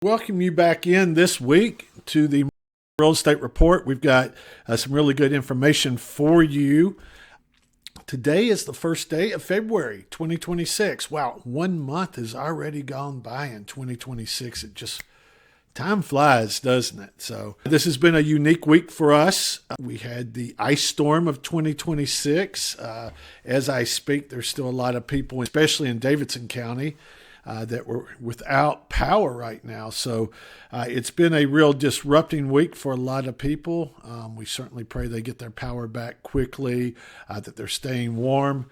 Welcome you back in this week to the Real Estate Report. We've got some really good information for you. Today is the first day of February 2026. Wow, 1 month has already gone by in 2026. Time flies, doesn't it? So this has been a unique week for us. We had the ice storm of 2026. As I speak, there's still a lot of people, especially in Davidson County, that were without power right now. So it's been a real disrupting week for a lot of people. We certainly pray they get their power back quickly, that they're staying warm.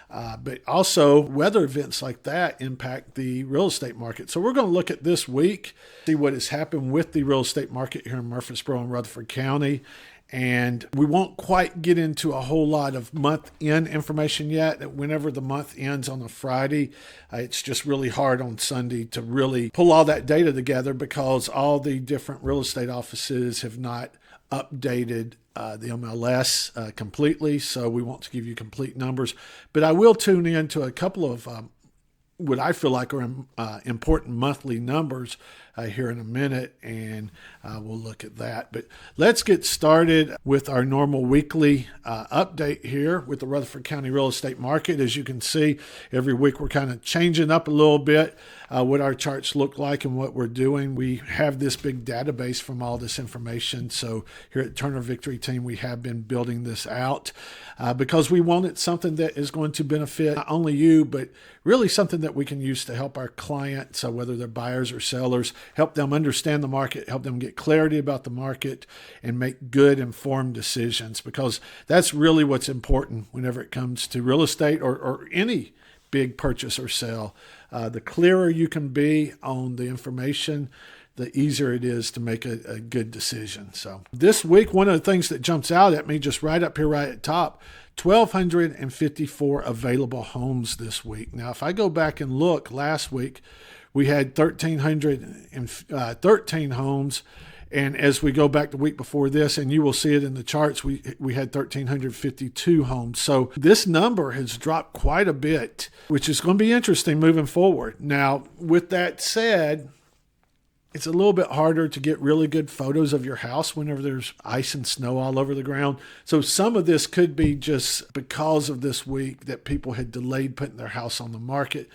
But also weather events like that impact the real estate market. So we're going to look at this week, see what has happened with the real estate market here in Murfreesboro and Rutherford County. And we won't quite get into a whole lot of month-end information yet. Whenever the month ends on a Friday, it's just really hard on Sunday to really pull all that data together because all the different real estate offices have not updated the MLS completely. So we want to give you complete numbers. But I will tune in to a couple of what I feel like are important monthly numbers here in a minute, and we'll look at that. But let's get started with our normal weekly update here with the Rutherford County real estate market. As you can see, every week we're kind of changing up a little bit what our charts look like and what we're doing. We have this big database from all this information. So here at Turner Victory Team, we have been building this out because we wanted something that is going to benefit not only you, but really something that we can use to help our clients, whether they're buyers or sellers, help them understand the market, help them get clarity about the market, and make good informed decisions, because that's really what's important whenever it comes to real estate or any big purchase or sale. The clearer you can be on the information, the easier it is to make a good decision. So this week, one of the things that jumps out at me just right up here, right at top, 1,254 available homes this week. Now, if I go back and look, last week we had 1,313 homes. And as we go back the week before this, and you will see it in the charts, we had 1,352 homes. So this number has dropped quite a bit, which is going to be interesting moving forward. Now, with that said, it's a little bit harder to get really good photos of your house whenever there's ice and snow all over the ground. So some of this could be just because of this week that people had delayed putting their house on the market.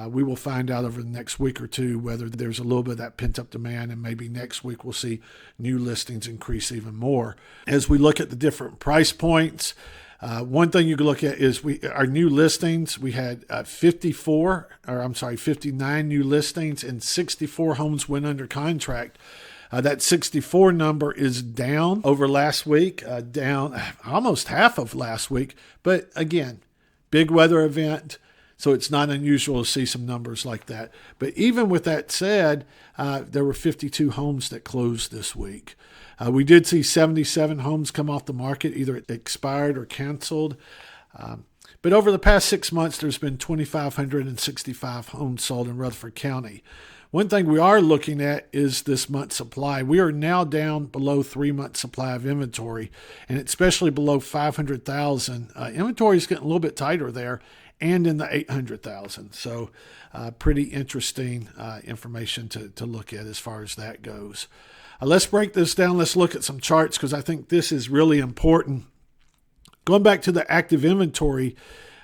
We will find out over the next week or two whether there's a little bit of that pent-up demand, and maybe next week we'll see new listings increase even more. As we look at the different price points, one thing you can look at is our new listings. We had 59 new listings, and 64 homes went under contract. That 64 number is down over last week, down almost half of last week. But again, big weather event, so it's not unusual to see some numbers like that. But even with that said, there were 52 homes that closed this week. We did see 77 homes come off the market, either expired or canceled. But over the past 6 months, there's been 2,565 homes sold in Rutherford County. One thing we are looking at is this month's supply. We are now down below 3 months supply of inventory, and especially below 500,000. Inventory is getting a little bit tighter there, and in the 800,000. So pretty interesting information to look at as far as that goes. Let's break this down. Let's look at some charts, because I think this is really important. Going back to the active inventory,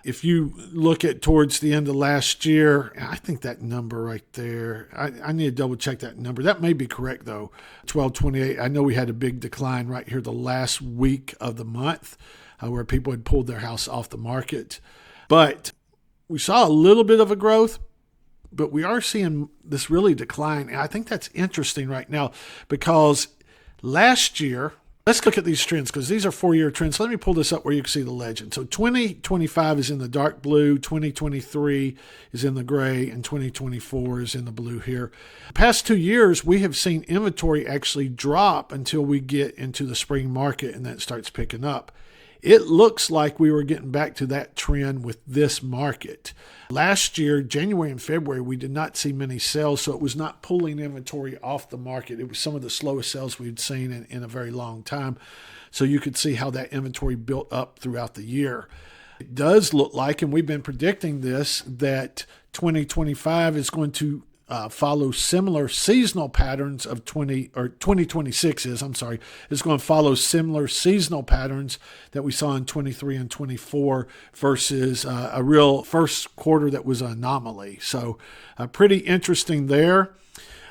if you look at towards the end of last year, I think that number right there, I need to double check that number. That may be correct though, 1228. I know we had a big decline right here the last week of the month where people had pulled their house off the market. But we saw a little bit of a growth, but we are seeing this really decline. And I think that's interesting right now, because last year, let's look at these trends, because these are 4-year trends. Let me pull this up where you can see the legend. So 2025 is in the dark blue, 2023 is in the gray, and 2024 is in the blue here. The past 2 years, we have seen inventory actually drop until we get into the spring market, and then it starts picking up. It looks like we were getting back to that trend with this market. Last year, January and February, we did not see many sales, so it was not pulling inventory off the market. It was some of the slowest sales we'd seen in a very long time. So you could see how that inventory built up throughout the year. It does look like, and we've been predicting this, that 2025 is going to follow similar seasonal patterns of 2026 is going to follow similar seasonal patterns that we saw in 23 and 24 versus a real first quarter that was an anomaly. So pretty interesting there.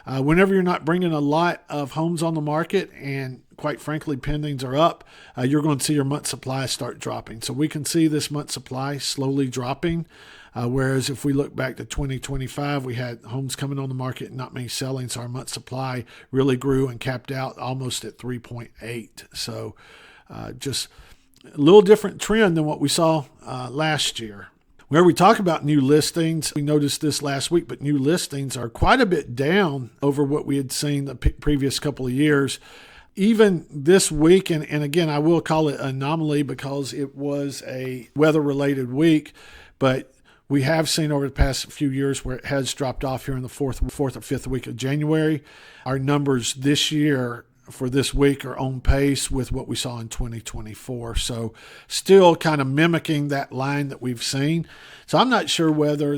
Whenever you're not bringing a lot of homes on the market and quite frankly, pendings are up, you're going to see your month supply start dropping. So we can see this month supply slowly dropping. Whereas if we look back to 2025, we had homes coming on the market and not many selling. So our month supply really grew and capped out almost at 3.8. So just a little different trend than what we saw last year. Where we talk about new listings, we noticed this last week, but new listings are quite a bit down over what we had seen the previous couple of years. Even this week, and again, I will call it an anomaly because it was a weather-related week, but we have seen over the past few years where it has dropped off here in the fourth or fifth week of January. Our numbers this year for this week are on pace with what we saw in 2024. So still kind of mimicking that line that we've seen. So I'm not sure whether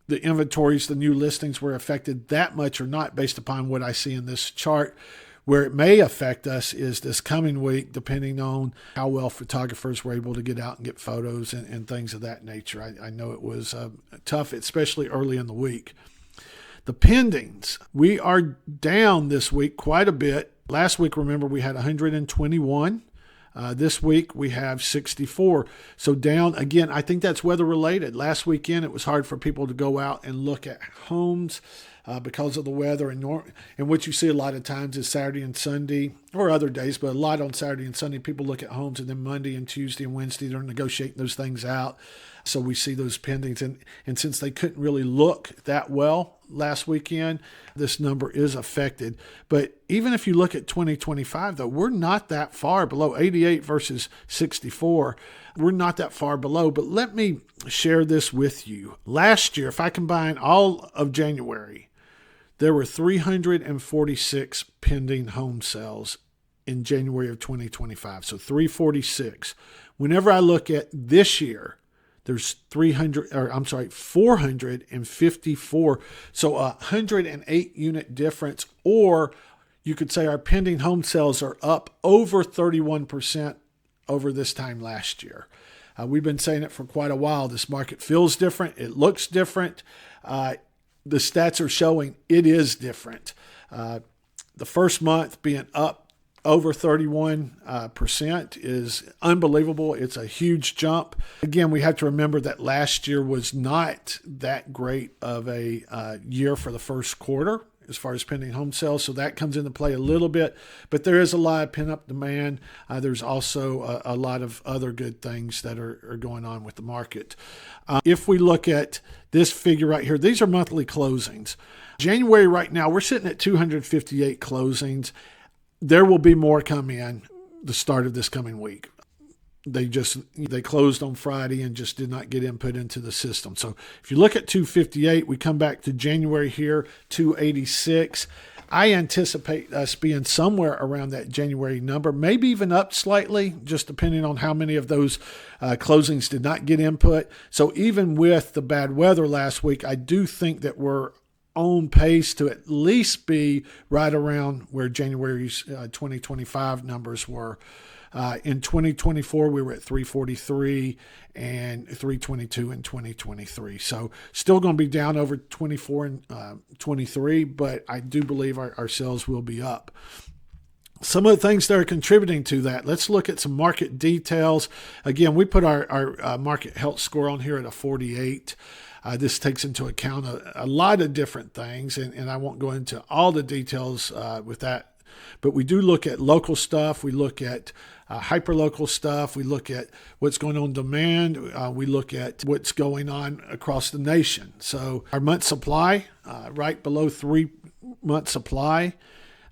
the inventories, the new listings were affected that much or not based upon what I see in this chart. Where it may affect us is this coming week, depending on how well photographers were able to get out and get photos and things of that nature. I know it was tough, especially early in the week. The pendings, we are down this week quite a bit. Last week, remember, we had 121. This week, we have 64. So down again. I think that's weather related. Last weekend, it was hard for people to go out and look at homes because of the weather. And what you see a lot of times is Saturday and Sunday, or other days, but a lot on Saturday and Sunday, people look at homes, and then Monday and Tuesday and Wednesday, they're negotiating those things out. So we see those pendings. And since they couldn't really look that well last weekend, this number is affected. But even if you look at 2025, though, we're not that far below 88 versus 64. We're not that far below. But let me share this with you. Last year, if I combine all of January, there were 346 pending home sales in January of 2025. So 346. Whenever I look at this year, there's 454. So 108 unit difference, or you could say our pending home sales are up over 31% over this time last year. We've been saying it for quite a while. This market feels different. It looks different. The stats are showing it is different. The first month being up over 31% is unbelievable. It's a huge jump. Again, we have to remember that last year was not that great of a year for the first quarter as far as pending home sales. So that comes into play a little bit, but there is a lot of pent-up demand. There's also a lot of other good things that are going on with the market. If we look at this figure right here, these are monthly closings. January right now, we're sitting at 258 closings. There will be more come in the start of this coming week. They closed on Friday and just did not get input into the system. So if you look at 258, we come back to January here, 286. I anticipate us being somewhere around that January number, maybe even up slightly, just depending on how many of those closings did not get input. So even with the bad weather last week, I do think that we're on pace to at least be right around where January's 2025 numbers were. In 2024, we were at 343 and 322 in 2023. So still going to be down over 24 and 23, but I do believe our sales will be up. Some of the things that are contributing to that, let's look at some market details. Again, we put our market health score on here at a 48. This takes into account a lot of different things, and I won't go into all the details with that. But we do look at local stuff. We look at hyperlocal stuff. We look at what's going on in demand. We look at what's going on across the nation. So our month supply, right below 3 month supply.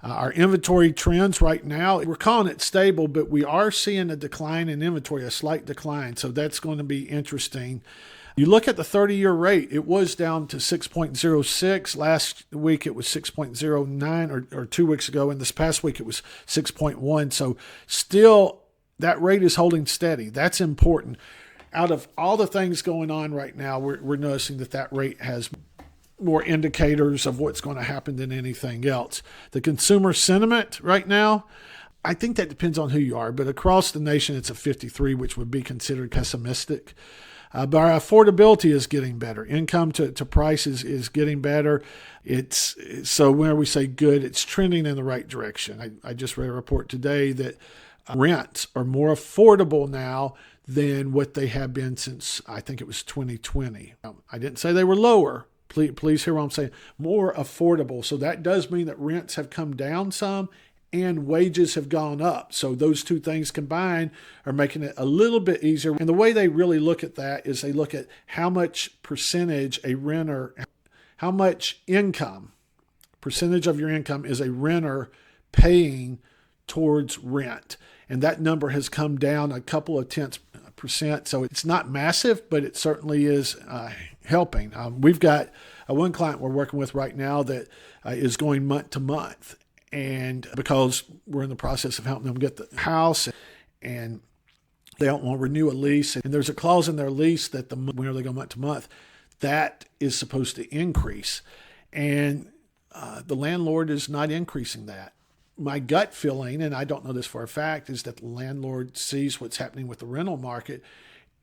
Our inventory trends right now, we're calling it stable, but we are seeing a decline in inventory, a slight decline. So that's going to be interesting. You look at the 30-year rate, it was down to 6.06. Last week it was 6.09, or 2 weeks ago, and this past week it was 6.1. So still that rate is holding steady. That's important. Out of all the things going on right now, we're noticing that rate has more indicators of what's going to happen than anything else. The consumer sentiment right now, I think that depends on who you are, but across the nation, it's a 53, which would be considered pessimistic. But our affordability is getting better. Income to price is getting better. So when we say good, it's trending in the right direction. I just read a report today that rents are more affordable now than what they have been since, I think it was 2020. I didn't say they were lower. Please hear what I'm saying. More affordable. So that does mean that rents have come down some and wages have gone up. So those two things combined are making it a little bit easier. And the way they really look at that is they look at how much percentage a renter, how much income, percentage of your income is a renter paying towards rent. And that number has come down a couple of tenths percent. So it's not massive, but it certainly is helping. We've got one client we're working with right now that is going month to month. And because we're in the process of helping them get the house and they don't want to renew a lease. And there's a clause in their lease that whenever they go month to month, that is supposed to increase. And the landlord is not increasing that. My gut feeling, and I don't know this for a fact, is that the landlord sees what's happening with the rental market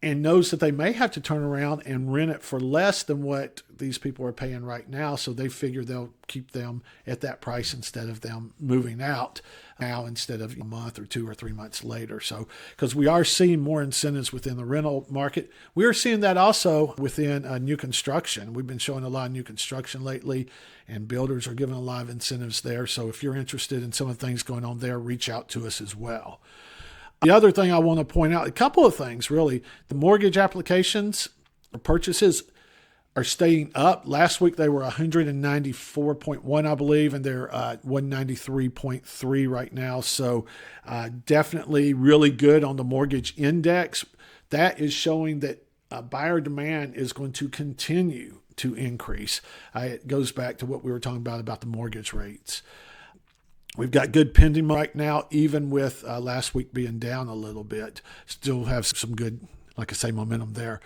and knows that they may have to turn around and rent it for less than what these people are paying right now. So they figure they'll keep them at that price instead of them moving out now instead of a month or 2 or 3 months later. So because we are seeing more incentives within the rental market, we are seeing that also within new construction. We've been showing a lot of new construction lately, and builders are giving a lot of incentives there. So if you're interested in some of the things going on there, reach out to us as well. The other thing I want to point out, a couple of things really. The mortgage applications or purchases are staying up. Last week they were 194.1, I believe, and they're 193.3 right now. So definitely really good on the mortgage index. That is showing that buyer demand is going to continue to increase. It goes back to what we were talking about the mortgage rates. We've got good pending right now, even with last week being down a little bit. Still have some good, like I say, momentum there.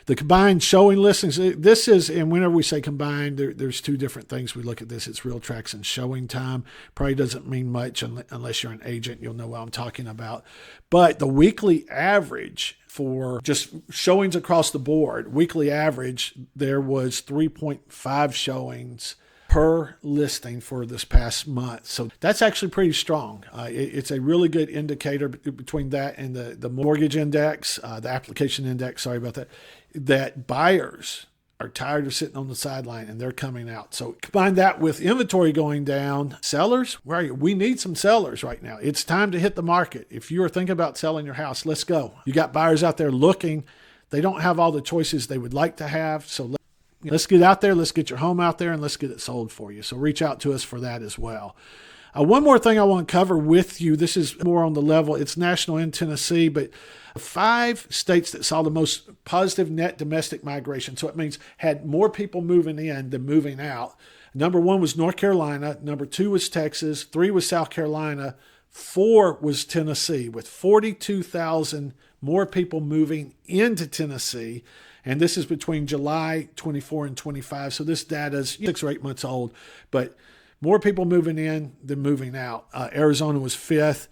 The combined showing listings, this is, and whenever we say combined, there's two different things we look at this. It's RealTracs and showing time. Probably doesn't mean much unless you're an agent. You'll know what I'm talking about. But the weekly average for just showings across the board, weekly average, there was 3.5 showings per listing for this past month. So that's actually pretty strong. It's a really good indicator between that and the mortgage index, the application index, sorry about that, that buyers are tired of sitting on the sideline and they're coming out. So combine that with inventory going down. Sellers, where are you? We need some sellers right now. It's time to hit the market. If you are thinking about selling your house, let's go. You got buyers out there looking. They don't have all the choices they would like to have. So let's get out there, let's get your home out there, and let's get it sold for you. So reach out to us for that as well. One more thing I want to cover with you. This is more on the level. It's national in Tennessee, but 5 states that saw the most positive net domestic migration. So it means had more people moving in than moving out. Number 1 was North Carolina. Number 2 was Texas. 3 was South Carolina. 4 was Tennessee, with 42,000 more people moving into Tennessee. And this is between July 24 and 25. So this data is 6 or 8 months old, but more people moving in than moving out. Arizona was 5th.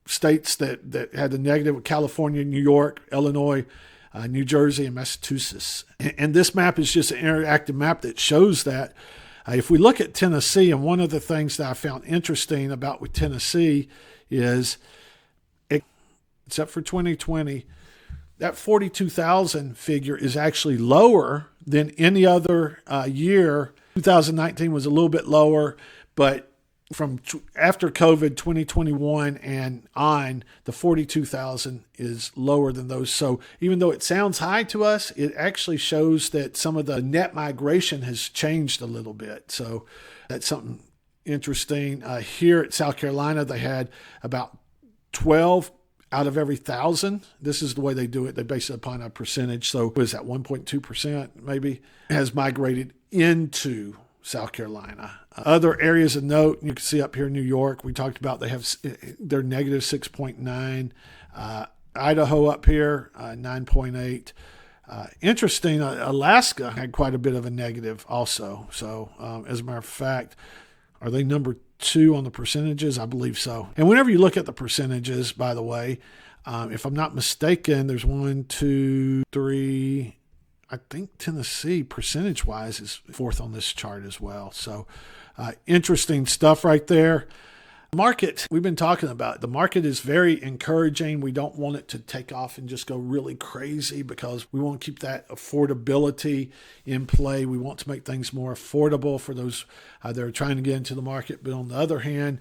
States that had the negative were California, New York, Illinois, New Jersey, and Massachusetts. And this map is just an interactive map that shows that. If we look at Tennessee, and one of the things that I found interesting about with Tennessee is, except for 2020, that 42,000 figure is actually lower than any other year. 2019 was a little bit lower, but from after COVID, 2021 and on, the 42,000 is lower than those. So even though it sounds high to us, it actually shows that some of the net migration has changed a little bit. So that's something interesting. Here at South Carolina, they had about 12 out of every 1,000. This is the way they do it. They base it upon a percentage. So what is that, 1.2% maybe, has migrated into South Carolina. Other areas of note, you can see up here in New York, we talked about they're negative 6.9. Idaho up here, 9.8. Interesting, Alaska had quite a bit of a negative also. So as a matter of fact, are they number 2 on the percentages? I believe so. And whenever you look at the percentages, by the way, if I'm not mistaken, there's 1, 2, 3. I think Tennessee, percentage-wise, is 4th on this chart as well. So interesting stuff right there. Market, we've been talking about. The market is very encouraging. We don't want it to take off and just go really crazy because we want to keep that affordability in play. We want to make things more affordable for those that are trying to get into the market. But on the other hand,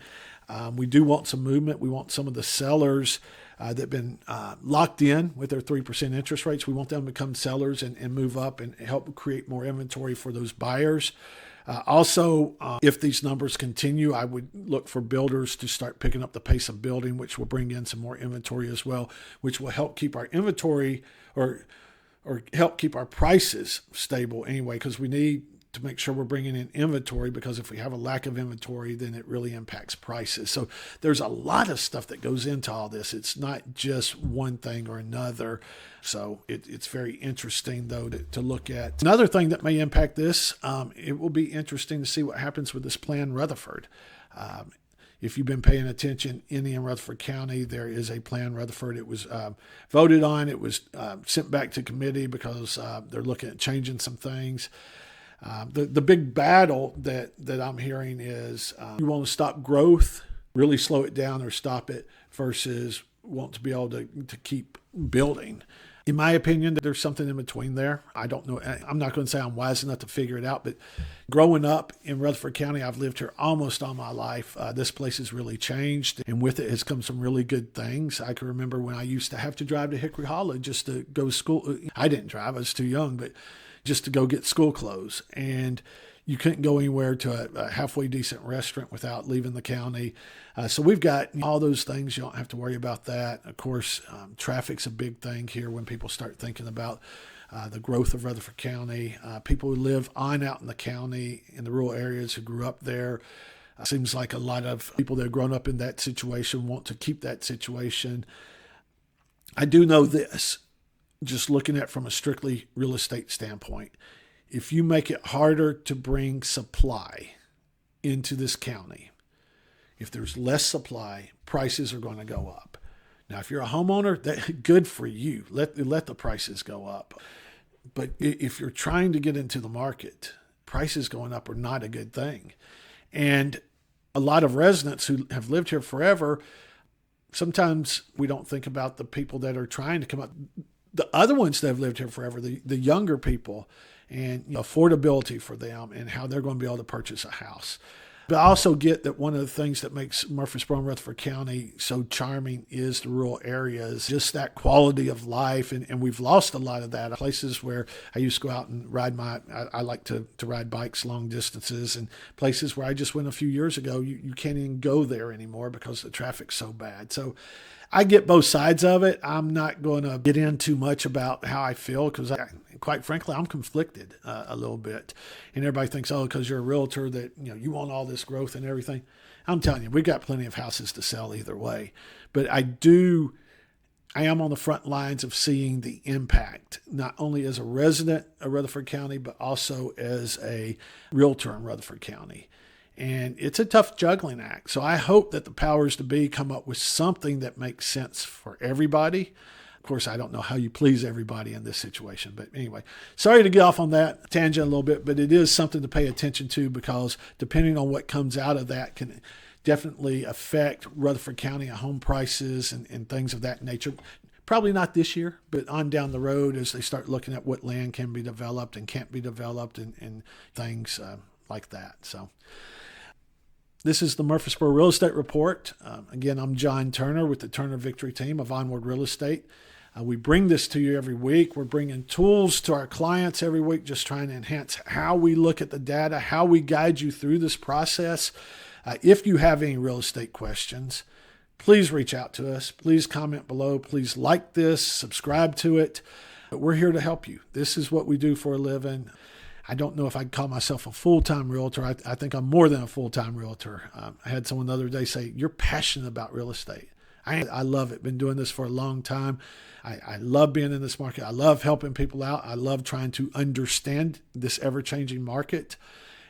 we do want some movement. We want some of the sellers that have been locked in with their 3% interest rates. We want them to become sellers and move up and help create more inventory for those buyers. Also, if these numbers continue, I would look for builders to start picking up the pace of building, which will bring in some more inventory as well, which will help keep our inventory or help keep our prices stable anyway, because we need to make sure we're bringing in inventory, because if we have a lack of inventory, then it really impacts prices. So there's a lot of stuff that goes into all this. It's not just one thing or another. So it's very interesting, though, to look at. Another thing that may impact this, it will be interesting to see what happens with this plan Rutherford. If you've been paying attention, in Rutherford County, there is a plan Rutherford. It was voted on. It was sent back to committee because they're looking at changing some things. The big battle that I'm hearing is you want to stop growth, really slow it down or stop it, versus want to be able to keep building. In my opinion, there's something in between there. I don't know. I'm not going to say I'm wise enough to figure it out, but growing up in Rutherford County, I've lived here almost all my life. This place has really changed, and with it has come some really good things. I can remember when I used to have to drive to Hickory Hollow just to go to school. I didn't drive. I was too young, but just to go get school clothes. And you couldn't go anywhere to a halfway decent restaurant without leaving the county. So we've got all those things. You don't have to worry about that. Of course, traffic's a big thing here when people start thinking about the growth of Rutherford County. People who live on out in the county, in the rural areas, who grew up there. Seems like a lot of people that have grown up in that situation want to keep that situation. I do know this, just looking at it from a strictly real estate standpoint. If you make it harder to bring supply into this county, if there's less supply, prices are going to go up. Now, if you're a homeowner, that good for you. Let the prices go up. But if you're trying to get into the market, prices going up are not a good thing. And a lot of residents who have lived here forever, sometimes we don't think about the people that are trying to come up. The other ones that have lived here forever, the younger people, and affordability for them and how they're going to be able to purchase a house. But I also get that one of the things that makes Murfreesboro and Rutherford County so charming is the rural areas, just that quality of life. And we've lost a lot of that. Places where I used to go out and ride I like to ride bikes long distances, and places where I just went a few years ago, you can't even go there anymore because the traffic's so bad. So I get both sides of it. I'm not going to get in too much about how I feel because, quite frankly, I'm conflicted a little bit. And everybody thinks, oh, because you're a realtor that you want all this growth and everything. I'm telling you, we've got plenty of houses to sell either way. But I am on the front lines of seeing the impact, not only as a resident of Rutherford County, but also as a realtor in Rutherford County. And it's a tough juggling act. So I hope that the powers to be come up with something that makes sense for everybody. Of course, I don't know how you please everybody in this situation. But anyway, sorry to get off on that tangent a little bit, but it is something to pay attention to, because depending on what comes out of that can definitely affect Rutherford County home prices and things of that nature. Probably not this year, but on down the road as they start looking at what land can be developed and can't be developed and things like that. So this is the Murfreesboro Real Estate Report. Again, I'm John Turner with the Turner Victory team of Onward Real Estate. We bring this to you every week. We're bringing tools to our clients every week, just trying to enhance how we look at the data, how we guide you through this process. If you have any real estate questions, please reach out to us. Please comment below. Please like this, subscribe to it. But we're here to help you. This is what we do for a living. I don't know if I'd call myself a full-time realtor. I think I'm more than a full-time realtor. I had someone the other day say, you're passionate about real estate. I love it. Been doing this for a long time. I love being in this market. I love helping people out. I love trying to understand this ever-changing market.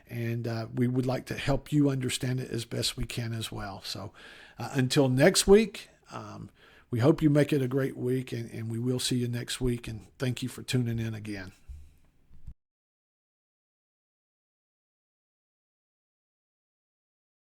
And we would like to help you understand it as best we can as well. So until next week, we hope you make it a great week, and we will see you next week. And thank you for tuning in again.